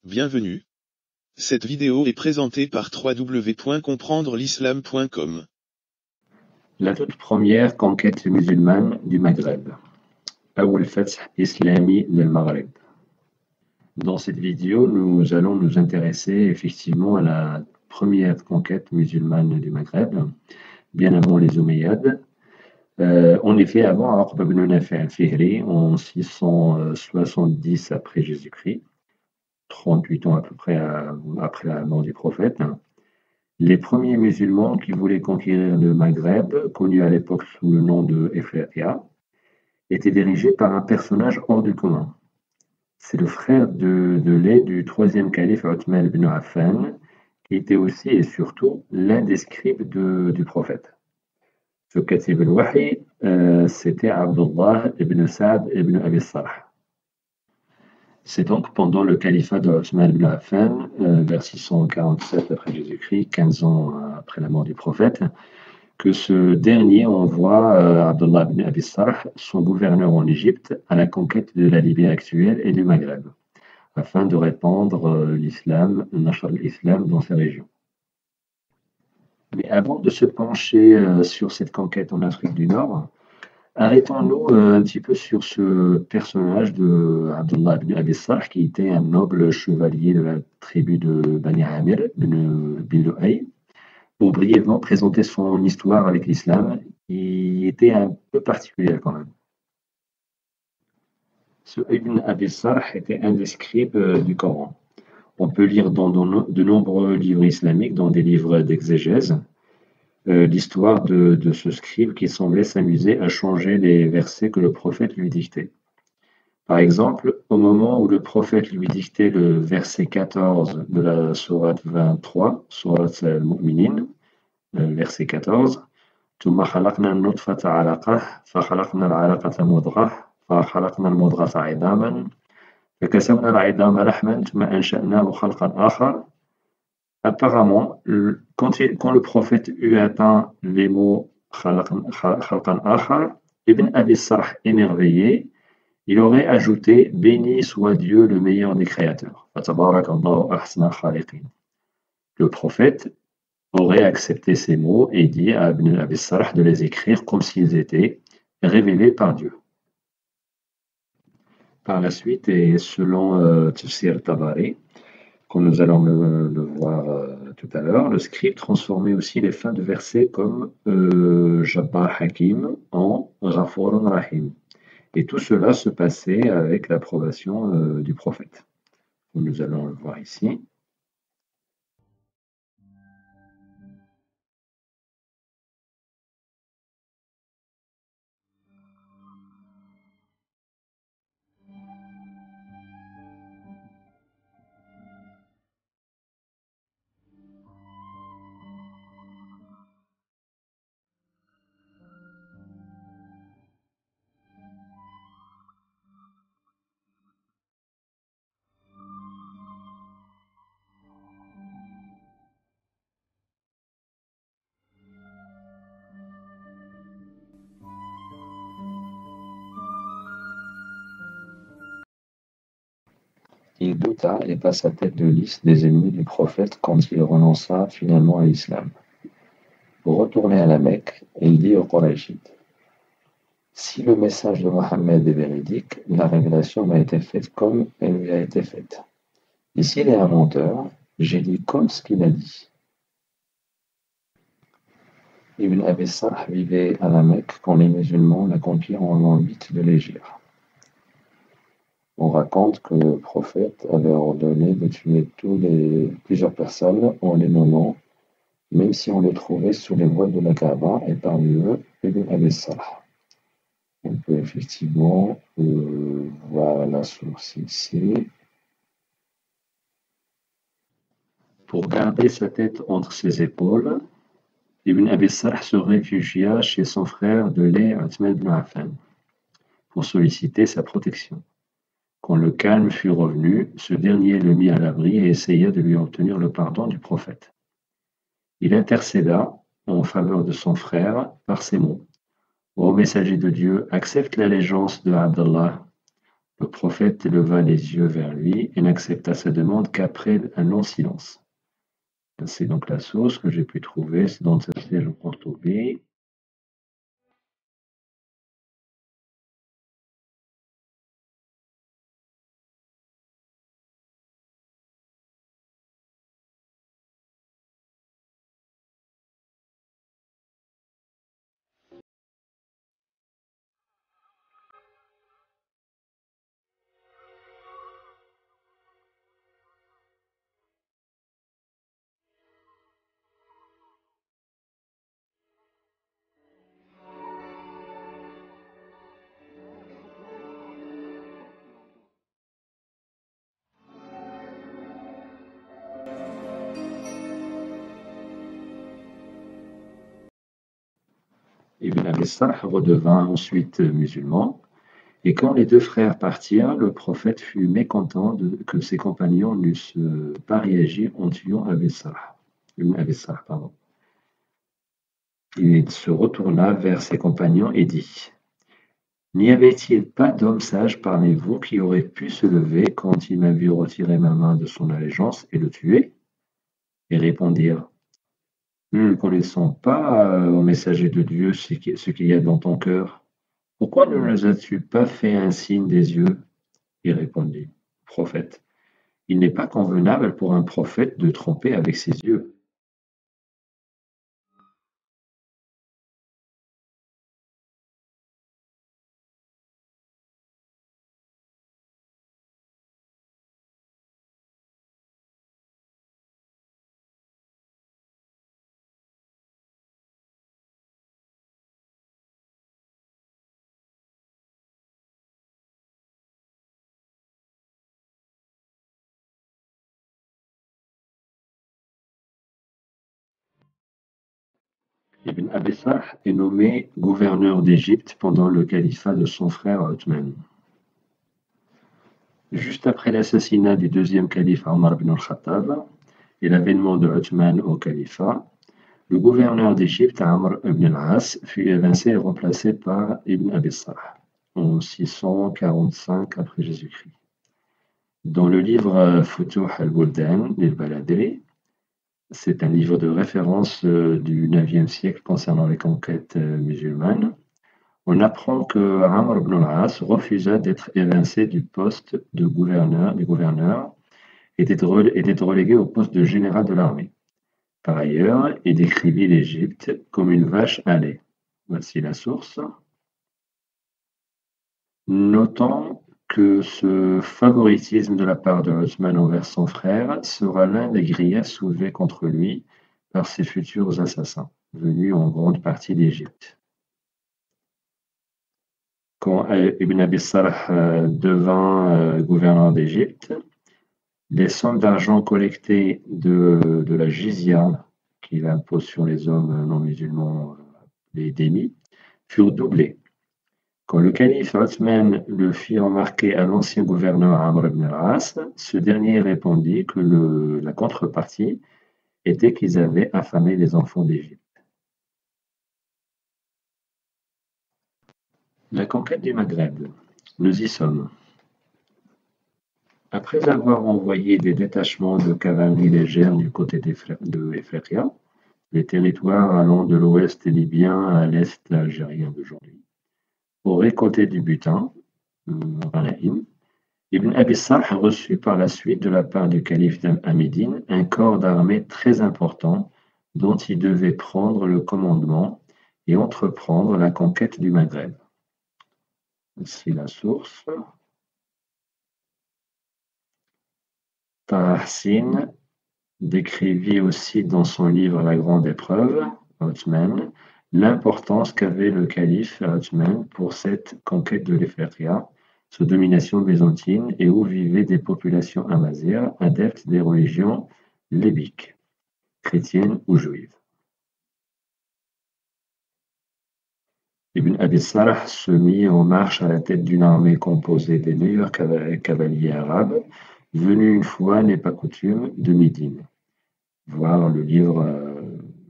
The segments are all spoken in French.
Bienvenue. Cette vidéo est présentée par www.comprendrelislam.com. La toute première conquête musulmane du Maghreb. أول فتح إسلامي للمغرب. Dans cette vidéo, nous allons nous intéresser effectivement à la première conquête musulmane du Maghreb, bien avant les Omeyyades. En effet, avant Aqb ibn Nafi' al-Fihri, en 670 après Jésus-Christ, 38 ans à peu près après la mort du prophète, les premiers musulmans qui voulaient conquérir le Maghreb, connu à l'époque sous le nom de Ifriqiya, étaient dirigés par un personnage hors du commun. C'est le frère de lait du troisième calife Othman ibn Affan, qui était aussi et surtout l'un des scribes du prophète. Ce Katib al-Wahi, c'était Abdullah ibn Sa'd ibn Abi Sarh. C'est donc pendant le califat d'Othman ibn Affan, vers 647 après Jésus-Christ, 15 ans après la mort du prophète, que ce dernier envoie Abdullah ibn Abi Sarh, son gouverneur en Égypte, à la conquête de la Libye actuelle et du Maghreb, afin de répandre l'islam, l'islam dans ces régions. Mais avant de se pencher sur cette conquête en Afrique du Nord, arrêtons-nous un petit peu sur ce personnage de Abdullah ibn Abi Sarh, qui était un noble chevalier de la tribu de Bani Amir, bin Lu'ay, pour brièvement présenter son histoire avec l'islam, qui était un peu particulière quand même. Ce Ibn Abi Sarh était un des scribes du Coran. On peut lire dans de nombreux livres islamiques, dans des livres d'exégèse, l'histoire de ce scribe qui semblait s'amuser à changer les versets que le prophète lui dictait. Par exemple, au moment où le prophète lui dictait le verset 14 de la sourate 23, sourate al-Mu'minin, verset 14, ثم خلقنا النطفة علقة فخلقنا العلقة مضغة فخلقنا المضغة عظاما فكسونا العظام لحما ثم أنشأناه خلقا آخر. Apparemment, quand le prophète eut atteint les mots Khalqan Akhar, Ibn Abi Sarh, émerveillé, il aurait ajouté: Béni soit Dieu, le meilleur des créateurs. Le prophète aurait accepté ces mots et dit à Ibn Abi Sarh de les écrire comme s'ils étaient révélés par Dieu. Par la suite, et selon Tafsir Tabari, comme nous allons le voir tout à l'heure, le scribe transformait aussi les fins de versets comme Jabbar Hakim en Ghafurun Rahim. Et tout cela se passait avec l'approbation du prophète. Nous allons le voir ici. Il douta et passa tête de liste des ennemis du prophète quand il renonça finalement à l'islam. Pour retourner à la Mecque, il dit aux Qurayshites: si le message de Mohammed est véridique, la révélation m'a été faite comme elle lui a été faite. Et s'il est un menteur, j'ai dit comme ce qu'il a dit. Ibn Abi Sarh vivait à la Mecque quand les musulmans l'accomplirent en l'an 8 de l'Hégire. On raconte que le prophète avait ordonné de tuer plusieurs personnes en les nommant, même si on les trouvait sous les voiles de la Kaaba, et parmi eux, Ibn Abi Sarh. On peut effectivement voir la source ici. Pour garder sa tête entre ses épaules, Ibn Abi Sarh se réfugia chez son frère de lait Othman ibn Affan pour solliciter sa protection. Quand le calme fut revenu, ce dernier le mit à l'abri et essaya de lui obtenir le pardon du prophète. Il intercéda en faveur de son frère par ces mots: Ô messager de Dieu, accepte l'allégeance de Abdallah. Le prophète leva les yeux vers lui et n'accepta sa demande qu'après un long silence. C'est donc la source que j'ai pu trouver, c'est dans le tafsir al-Qurtubi. Ibn Abi Sarh redevint ensuite musulman, et quand les deux frères partirent, le prophète fut mécontent que ses compagnons n'eussent pas réagi en tuant Ibn Abi Sarh, pardon. Il se retourna vers ses compagnons et dit: N'y avait-il pas d'homme sage parmi vous qui aurait pu se lever quand il m'a vu retirer ma main de son allégeance et le tuer? Et répondirent: Nous ne connaissons pas, ô messager de Dieu, ce qu'il y a dans ton cœur. Pourquoi ne nous as-tu pas fait un signe des yeux? Il répondit: Prophète, il n'est pas convenable pour un prophète de tromper avec ses yeux. Ibn Abi Sarh est nommé gouverneur d'Égypte pendant le califat de son frère Othman. Juste après l'assassinat du deuxième calife Omar ibn al-Khattab et l'avènement de Othman au califat, le gouverneur d'Égypte, Amr ibn al-As, fut évincé et remplacé par Ibn Abi Sarh en 645 après Jésus-Christ. Dans le livre Futuh al-Buldan d'Il-Baladri, c'est un livre de référence du IXe siècle concernant les conquêtes musulmanes, on apprend que Amr ibn al-As refusa d'être évincé du poste de gouverneur et d'être relégué au poste de général de l'armée. Par ailleurs, il décrivit l'Égypte comme une vache à lait. Voici la source. Notons que ce favoritisme de la part de Othman envers son frère sera l'un des griefs soulevés contre lui par ses futurs assassins, venus en grande partie d'Égypte. Quand Ibn Abi Sarh devint gouverneur d'Égypte, les sommes d'argent collectées de la jizya qu'il impose sur les hommes non musulmans, les démis, furent doublées. Quand le calife Othman le fit remarquer à l'ancien gouverneur Amr ibn al-As, ce dernier répondit que la contrepartie était qu'ils avaient affamé les enfants d'Égypte. La conquête du Maghreb. Nous y sommes. Après avoir envoyé des détachements de cavalerie légère du côté de Efrekia, les territoires allant de l'ouest libyen à l'est algérien d'aujourd'hui, pour récolter du butin, Ghanaïm, Ibn Abi Sarh reçut par la suite de la part du calife Hamidine un corps d'armée très important dont il devait prendre le commandement et entreprendre la conquête du Maghreb. Ici la source. Tarahsin décrivit aussi dans son livre La Grande Épreuve, Othman, l'importance qu'avait le calife Othman pour cette conquête de l'Efréria, sous domination byzantine, et où vivaient des populations amazières, adeptes des religions lébiques, chrétiennes ou juives. Ibn Abi Sarh se mit en marche à la tête d'une armée composée des meilleurs cavaliers arabes, venus une fois, n'est pas coutume, de Médine. Voir le livre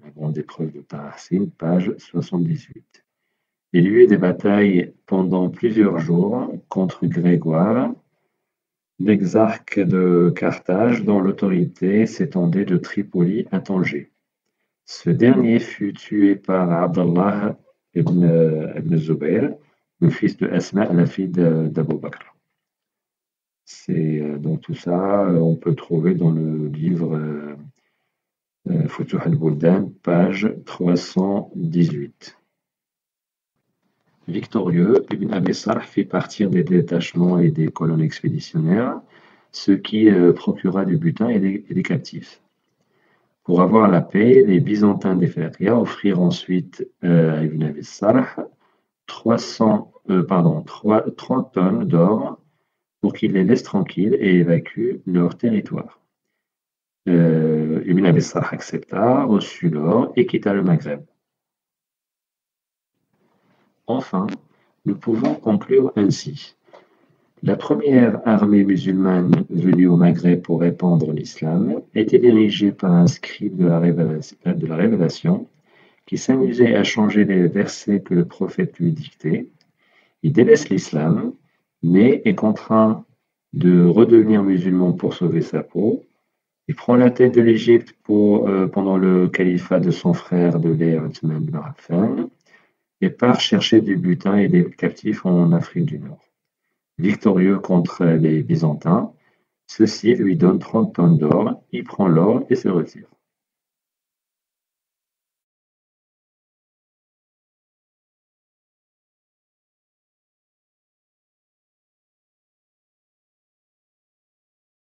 La Grande Épreuve de Tarahsin, page 78. Il y eut des batailles pendant plusieurs jours contre Grégoire, l'exarque de Carthage, dont l'autorité s'étendait de Tripoli à Tanger. Ce dernier fut tué par Abdallah ibn Zubayr, le fils de Asma, la fille d'Abu Bakr. Donc tout ça, on peut trouver dans le livre Futuh al-Buldan, page 318. Victorieux, Ibn Abi Sarh fit partir des détachements et des colonnes expéditionnaires, ce qui procura du butin et des captifs. Pour avoir la paix, les Byzantins d'Éphéria offrirent ensuite à Ibn Abi Sarh 30 tonnes d'or pour qu'il les laisse tranquilles et évacue leur territoire. Ibn Abi Sarh accepta, reçut l'or et quitta le Maghreb. Enfin, nous pouvons conclure ainsi. La première armée musulmane venue au Maghreb pour répandre l'islam était dirigée par un scribe de la Révélation qui s'amusait à changer les versets que le prophète lui dictait. Il délaisse l'islam, mais est contraint de redevenir musulman pour sauver sa peau. Il prend la tête de l'Égypte pendant le califat de son frère de l'air Othman ibn Affan et part chercher du butin et des captifs en Afrique du Nord. Victorieux contre les Byzantins, ceux-ci lui donnent 30 tonnes d'or, il prend l'or et se retire.